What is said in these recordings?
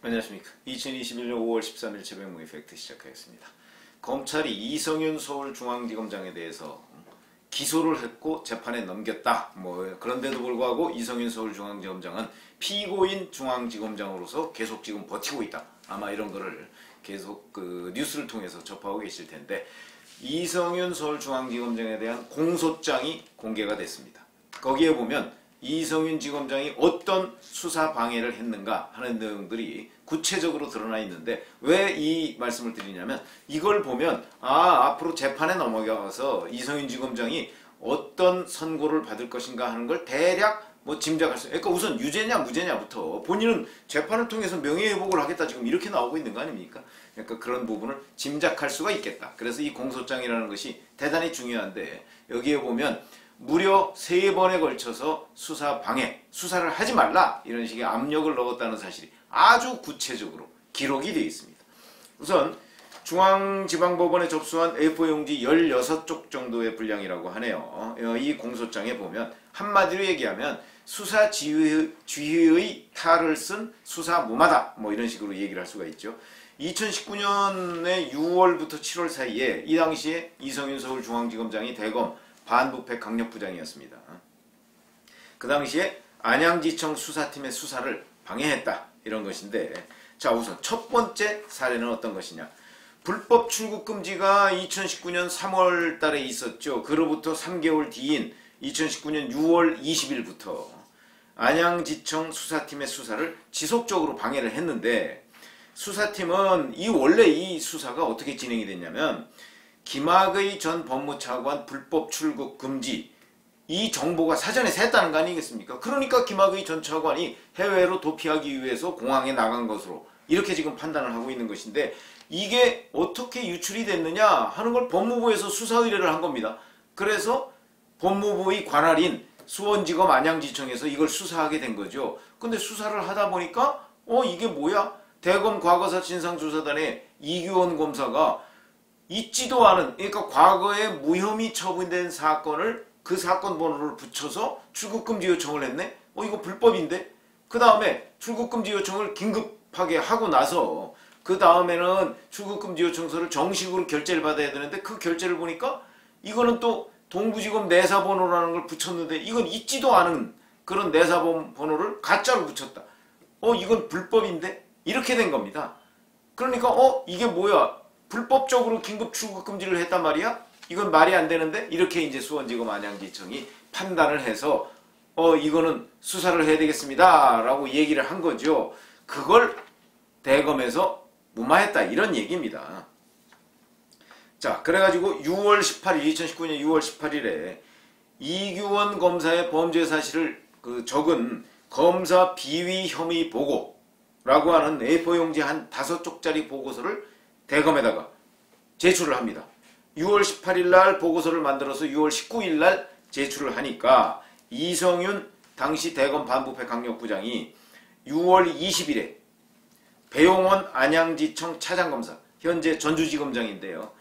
안녕하십니까. 2021년 5월 13일 새벽 모의 팩트 시작하겠습니다. 검찰이 이성윤 서울중앙지검장에 대해서 기소를 했고 재판에 넘겼다. 그런데도 불구하고 이성윤 서울중앙지검장은 피고인 중앙지검장으로서 계속 지금 버티고 있다. 아마 이런 거를 계속 뉴스를 통해서 접하고 계실 텐데, 이성윤 서울중앙지검장에 대한 공소장이 공개가 됐습니다. 거기에 보면 이성윤 지검장이 어떤 수사 방해를 했는가 하는 내용들이 구체적으로 드러나 있는데, 왜 이 말씀을 드리냐면, 이걸 보면 앞으로 재판에 넘어가서 이성윤 지검장이 어떤 선고를 받을 것인가 하는 걸 대략 짐작할 수, 그러니까 우선 유죄냐 무죄냐부터, 본인은 재판을 통해서 명예회복을 하겠다 지금 이렇게 나오고 있는 거 아닙니까? 그러니까 그런 부분을 짐작할 수가 있겠다. 그래서 이 공소장이라는 것이 대단히 중요한데, 여기에 보면 무려 3번에 걸쳐서 수사 방해, 수사를 하지 말라, 이런 식의 압력을 넣었다는 사실이 아주 구체적으로 기록이 되어 있습니다. 우선 중앙지방법원에 접수한 A4 용지 16쪽 정도의 분량이라고 하네요. 이 공소장에 보면 한마디로 얘기하면 수사 지휘의 탈을 쓴 수사 무마다, 이런 식으로 얘기를 할 수가 있죠. 2019년의 6월부터 7월 사이에 이 당시에 이성윤 서울중앙지검장이 대검 반부패 강력부장이었습니다. 그 당시에 안양지청 수사팀의 수사를 방해했다, 이런 것인데, 자, 우선 첫 번째 사례는 어떤 것이냐. 불법 출국금지가 2019년 3월 달에 있었죠. 그로부터 3개월 뒤인 2019년 6월 20일부터 안양지청 수사팀의 수사를 지속적으로 방해를 했는데, 수사팀은 원래 이 수사가 어떻게 진행이 됐냐면, 김학의 전 법무차관 불법 출국 금지, 이 정보가 사전에 샜다는 거 아니겠습니까? 그러니까 김학의 전 차관이 해외로 도피하기 위해서 공항에 나간 것으로 이렇게 지금 판단을 하고 있는 것인데, 이게 어떻게 유출이 됐느냐 하는 걸 법무부에서 수사 의뢰를 한 겁니다. 그래서 법무부의 관할인 수원지검 안양지청에서 이걸 수사하게 된 거죠. 근데 수사를 하다 보니까 이게 뭐야? 대검 과거사 진상조사단의 이규원 검사가 있지도 않은, 그러니까 과거에 무혐의 처분된 사건을 그 사건 번호를 붙여서 출국금지 요청을 했네? 이거 불법인데? 그 다음에 출국금지 요청을 긴급하게 하고 나서 그 다음에는 출국금지 요청서를 정식으로 결재를 받아야 되는데, 그 결재를 보니까 이거는 또 동부지검 내사번호라는 걸 붙였는데, 이건 있지도 않은 그런 내사번호를 가짜로 붙였다. 이건 불법인데? 이렇게 된 겁니다. 그러니까 이게 뭐야? 불법적으로 긴급 출국금지를 했단 말이야? 이건 말이 안 되는데? 이렇게 이제 수원지검 안양지청이 판단을 해서 이거는 수사를 해야 되겠습니다 라고 얘기를 한 거죠. 그걸 대검에서 무마했다, 이런 얘기입니다. 자, 그래가지고 2019년 6월 18일에 이규원 검사의 범죄 사실을 적은 검사 비위 혐의 보고라고 하는 A4 용지 한 5쪽짜리 보고서를 대검에다가 제출을 합니다. 6월 18일 날 보고서를 만들어서 6월 19일 날 제출을 하니까, 이성윤 당시 대검 반부패 강력부장이 6월 20일에 배용원 안양지청 차장검사, 현재 전주지검장인데요,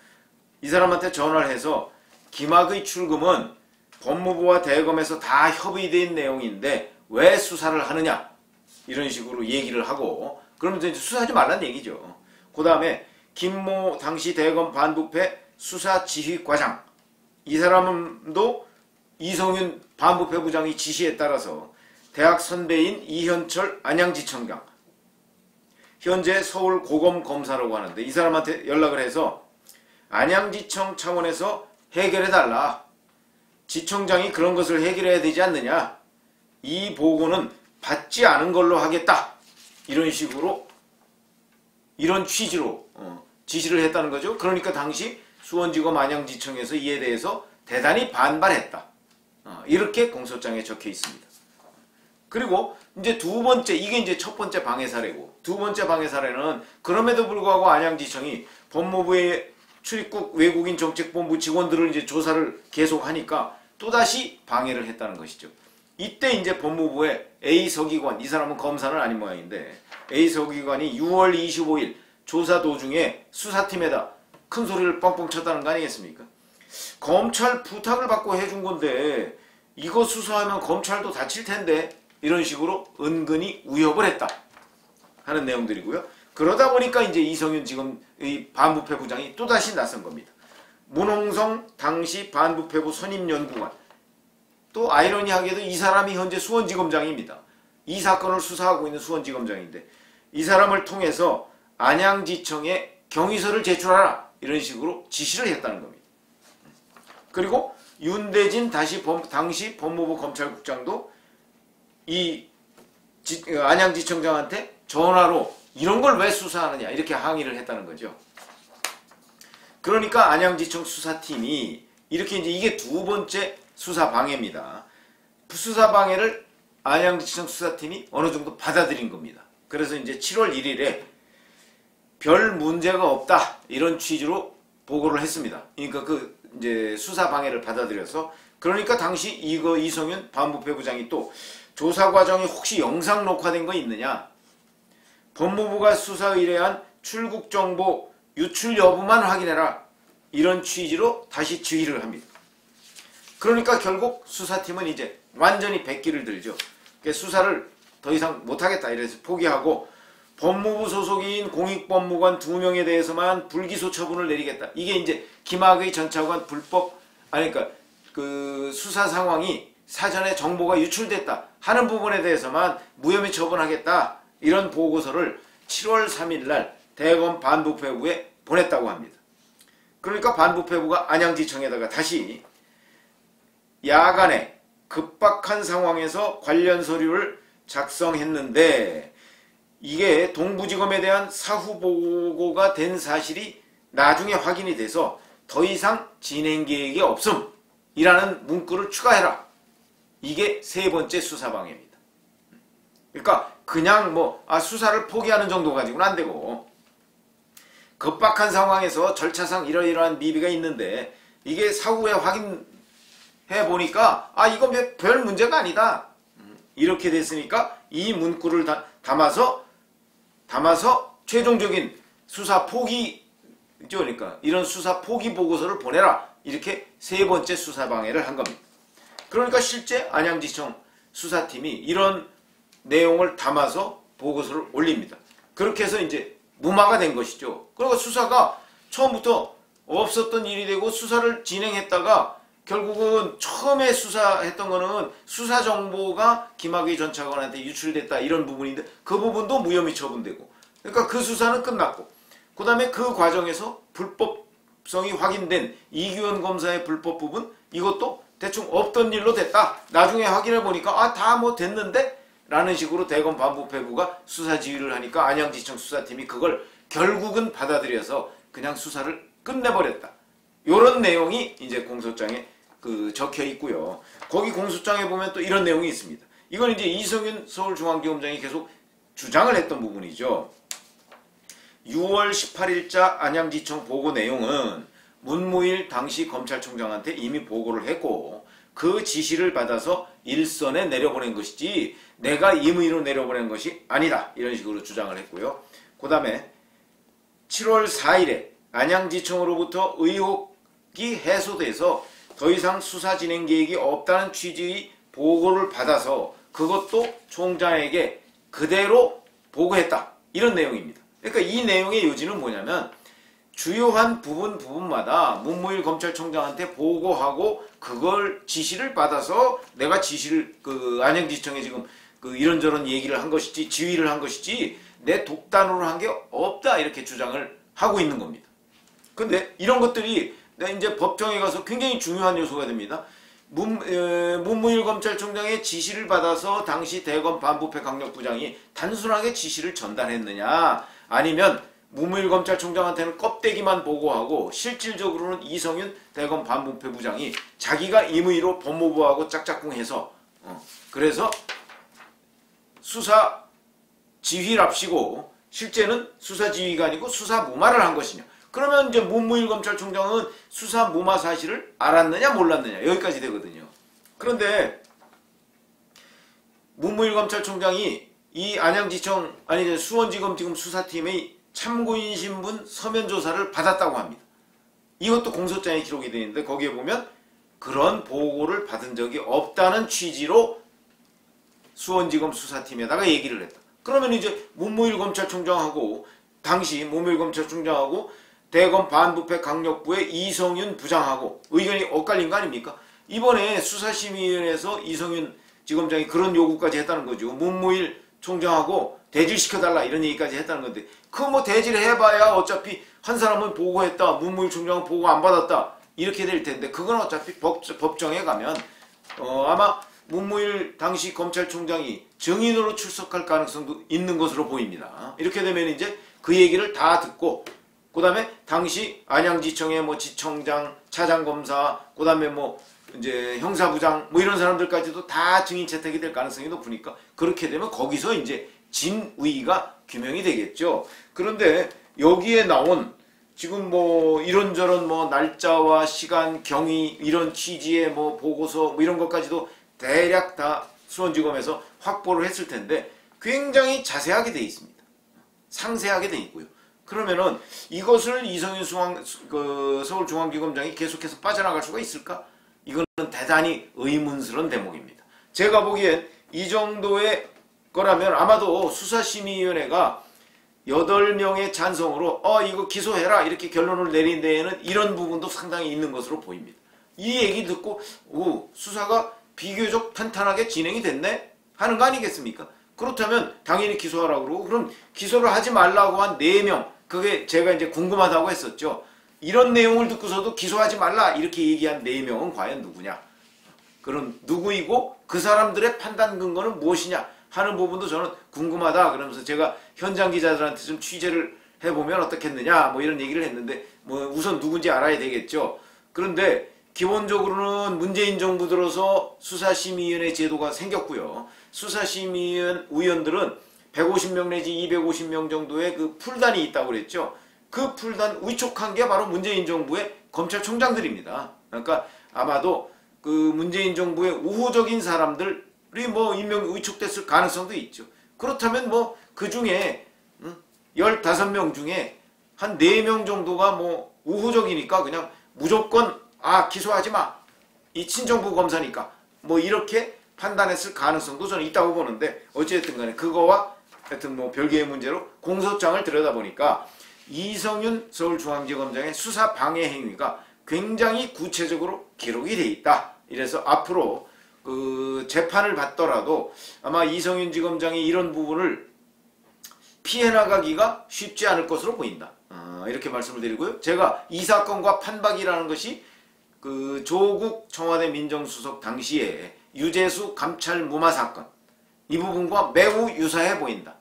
이 사람한테 전화를 해서 김학의 출금은 법무부와 대검에서 다 협의된 내용인데 왜 수사를 하느냐, 이런 식으로 얘기를 하고, 그러면서 이제 수사하지 말란 얘기죠. 그 다음에 김모 당시 대검 반부패 수사지휘과장, 이 사람도 이성윤 반부패 부장의 지시에 따라서 대학 선배인 이현철 안양지청장, 현재 서울 고검 검사라고 하는데, 이 사람한테 연락을 해서 안양지청 차원에서 해결해달라, 지청장이 그런 것을 해결해야 되지 않느냐, 이 보고는 받지 않은 걸로 하겠다, 이런 식으로, 이런 취지로 지시를 했다는 거죠. 그러니까 당시 수원지검 안양지청에서 이에 대해서 대단히 반발했다, 이렇게 공소장에 적혀 있습니다. 그리고 이제 두 번째, 이게 이제 첫 번째 방해 사례고, 두 번째 방해 사례는 그럼에도 불구하고 안양지청이 법무부의 출입국 외국인 정책본부 직원들을 이제 조사를 계속하니까 또다시 방해를 했다는 것이죠. 이때 이제 법무부의 A 서기관, 이 사람은 검사는 아닌 모양인데, A 서기관이 6월 25일 조사 도중에 수사팀에다 큰 소리를 뻥뻥 쳤다는 거 아니겠습니까? 검찰 부탁을 받고 해준 건데 이거 수사하면 검찰도 다칠 텐데, 이런 식으로 은근히 위협을 했다. 하는 내용들이고요. 그러다 보니까 이제 이성윤 지금 이 반부패 부장이 또다시 나선 겁니다. 문홍성 당시 반부패부 선임연구관, 또 아이러니하게도 이 사람이 현재 수원지검장입니다. 이 사건을 수사하고 있는 수원지검장인데 이 사람을 통해서 안양지청에 경위서를 제출하라 이런 식으로 지시를 했다는 겁니다. 그리고 윤대진 당시 법무부 검찰국장도 이 안양지청장한테 전화로 이런 걸 왜 수사하느냐 이렇게 항의를 했다는 거죠. 그러니까 안양지청 수사팀이 이렇게 이제 이게 두 번째 수사 방해입니다. 수사 방해를 안양지청 수사팀이 어느 정도 받아들인 겁니다. 그래서 이제 7월 1일에 별 문제가 없다 이런 취지로 보고를 했습니다. 그러니까 그 이제 수사 방해를 받아들여서 그러니까 당시 이성윤 반부패부장이 또 조사 과정이 혹시 영상 녹화된 거 있느냐? 법무부가 수사 의뢰한 출국 정보 유출 여부만 확인해라. 이런 취지로 다시 지휘를 합니다. 그러니까 결국 수사팀은 이제 완전히 백기를 들죠. 수사를 더 이상 못하겠다 이래서 포기하고 법무부 소속인 공익법무관 2명에 대해서만 불기소 처분을 내리겠다. 이게 이제 김학의 전 차관 불법 그러니까 그 수사 상황이 사전에 정보가 유출됐다 하는 부분에 대해서만 무혐의 처분하겠다. 이런 보고서를 7월 3일 날 대검 반부패부에 보냈다고 합니다. 그러니까 반부패부가 안양지청에다가 다시 야간에 급박한 상황에서 관련 서류를 작성했는데 이게 동부지검에 대한 사후 보고가 된 사실이 나중에 확인이 돼서 더 이상 진행 계획이 없음 이라는 문구를 추가해라. 이게 세 번째 수사 방해입니다. 그러니까 그냥 수사를 포기하는 정도 가지고는 안 되고 급박한 상황에서 절차상 이러이러한 미비가 있는데 이게 사후에 확인해 보니까 이건 별 문제가 아니다. 이렇게 됐으니까 이 문구를 담아서 최종적인 수사 포기죠. 그러니까 이런 수사 포기 보고서를 보내라. 이렇게 세 번째 수사 방해를 한 겁니다. 그러니까 실제 안양지청 수사팀이 이런 내용을 담아서 보고서를 올립니다. 그렇게 해서 이제 무마가 된 것이죠. 그러니까 수사가 처음부터 없었던 일이 되고 수사를 진행했다가 결국은 처음에 수사했던 거는 수사 정보가 김학의 전 차관한테 유출됐다 이런 부분인데 그 부분도 무혐의 처분되고 그러니까 그 수사는 끝났고 그 다음에 그 과정에서 불법성이 확인된 이규현 검사의 불법 부분 이것도 대충 없던 일로 됐다. 나중에 확인해 보니까 다 됐는데 라는 식으로 대검 반부패부가 수사 지휘를 하니까 안양지청 수사팀이 그걸 결국은 받아들여서 그냥 수사를 끝내버렸다. 요런 내용이 이제 공소장에 적혀 있고요. 거기 공소장에 보면 또 이런 내용이 있습니다. 이건 이제 이성윤 서울중앙지검장이 계속 주장을 했던 부분이죠. 6월 18일자 안양지청 보고 내용은 문무일 당시 검찰총장한테 이미 보고를 했고 그 지시를 받아서 일선에 내려보낸 것이지 내가 임의로 내려보낸 것이 아니다. 이런 식으로 주장을 했고요. 그 다음에 7월 4일에 안양지청으로부터 의혹이 해소돼서 더 이상 수사 진행 계획이 없다는 취지의 보고를 받아서 그것도 총장에게 그대로 보고했다. 이런 내용입니다. 그러니까 이 내용의 요지는 뭐냐면 주요한 부분마다 문무일 검찰총장한테 보고하고 그걸 지시를 받아서 내가 지시를 안양지청에 지금 이런저런 얘기를 한 것이지 지휘를 한 것이지 내 독단으로 한 게 없다 이렇게 주장을 하고 있는 겁니다. 근데 이런 것들이 이제 법정에 가서 굉장히 중요한 요소가 됩니다. 문무일 검찰총장의 지시를 받아서 당시 대검 반부패 강력부장이 단순하게 지시를 전달했느냐 아니면 문무일 검찰총장한테는 껍데기만 보고하고 실질적으로는 이성윤 대검 반부패 부장이 자기가 임의로 법무부하고 짝짝꿍해서 그래서 수사 지휘랍시고 실제는 수사 지휘가 아니고 수사 무마를 한 것이냐. 그러면 이제 문무일 검찰총장은 수사 무마 사실을 알았느냐 몰랐느냐 여기까지 되거든요. 그런데 문무일 검찰총장이 이 안양지청 수원지검 지금 수사팀의 참고인 신분 서면 조사를 받았다고 합니다. 이것도 공소장에 기록이 되어 있는데 거기에 보면 그런 보고를 받은 적이 없다는 취지로 수원지검 수사팀에다가 얘기를 했다. 그러면 이제 문무일 검찰총장하고 당시 문무일 검찰총장하고 대검 반부패 강력부의 이성윤 부장하고 의견이 엇갈린 거 아닙니까? 이번에 수사심의위원회에서 이성윤 지검장이 그런 요구까지 했다는 거죠. 문무일 총장하고 대질시켜달라 이런 얘기까지 했다는 건데 그 뭐 대질을 해봐야 어차피 한 사람은 보고했다. 문무일 총장은 보고 안 받았다. 이렇게 될 텐데 그건 어차피 법정에 가면 아마 문무일 당시 검찰총장이 증인으로 출석할 가능성도 있는 것으로 보입니다. 이렇게 되면 이제 그 얘기를 다 듣고 그 다음에 당시 안양지청의 뭐 지청장, 차장검사, 그 다음에 뭐 이제 형사부장 뭐 이런 사람들까지도 다 증인 채택이 될 가능성이 높으니까 그렇게 되면 거기서 이제 진위가 규명이 되겠죠. 그런데 여기에 나온 지금 뭐 이런저런 뭐 날짜와 시간, 경위 이런 취지의 뭐 보고서 뭐 이런 것까지도 대략 다 수원지검에서 확보를 했을 텐데 굉장히 자세하게 돼 있습니다. 상세하게 돼 있고요. 그러면은 이것을 이성윤 서울중앙지검장이 계속해서 빠져나갈 수가 있을까? 이거는 대단히 의문스러운 대목입니다. 제가 보기엔 이 정도의 거라면 아마도 수사심의위원회가 8명의 찬성으로 이거 기소해라 이렇게 결론을 내린 데에는 이런 부분도 상당히 있는 것으로 보입니다. 이 얘기 듣고 수사가 비교적 탄탄하게 진행이 됐네? 하는 거 아니겠습니까? 그렇다면 당연히 기소하라고 그러고 그럼 기소를 하지 말라고 한 4명 그게 제가 이제 궁금하다고 했었죠. 이런 내용을 듣고서도 기소하지 말라 이렇게 얘기한 4명은 과연 누구냐? 그럼 누구이고 그 사람들의 판단 근거는 무엇이냐 하는 부분도 저는 궁금하다 그러면서 제가 현장 기자들한테 좀 취재를 해보면 어떻겠느냐 뭐 이런 얘기를 했는데 뭐 우선 누군지 알아야 되겠죠. 그런데 기본적으로는 문재인 정부 들어서 수사심의위원회 제도가 생겼고요. 수사심의위원들은 150명 내지 250명 정도의 그 풀단이 있다고 그랬죠. 그 풀단 위촉한 게 바로 문재인 정부의 검찰총장들입니다. 그러니까 아마도 그 문재인 정부의 우호적인 사람들이 뭐 임명 위촉됐을 가능성도 있죠. 그렇다면 뭐 그 중에 15명 중에 한 4명 정도가 뭐 우호적이니까 그냥 무조건 기소하지 마. 이 친정부 검사니까 뭐 이렇게 판단했을 가능성도 저는 있다고 보는데 어쨌든 간에 그거와 하여튼 뭐 별개의 문제로 공소장을 들여다보니까 이성윤 서울중앙지검장의 수사 방해 행위가 굉장히 구체적으로 기록이 돼 있다. 이래서 앞으로 그 재판을 받더라도 아마 이성윤 지검장이 이런 부분을 피해 나가기가 쉽지 않을 것으로 보인다. 이렇게 말씀을 드리고요. 제가 이 사건과 판박이라는 것이 그 조국 청와대 민정수석 당시에 유재수 감찰 무마 사건 이 부분과 매우 유사해 보인다.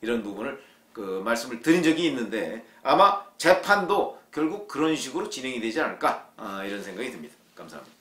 이런 부분을 그 말씀을 드린 적이 있는데 아마 재판도 결국 그런 식으로 진행이 되지 않을까 이런 생각이 듭니다. 감사합니다.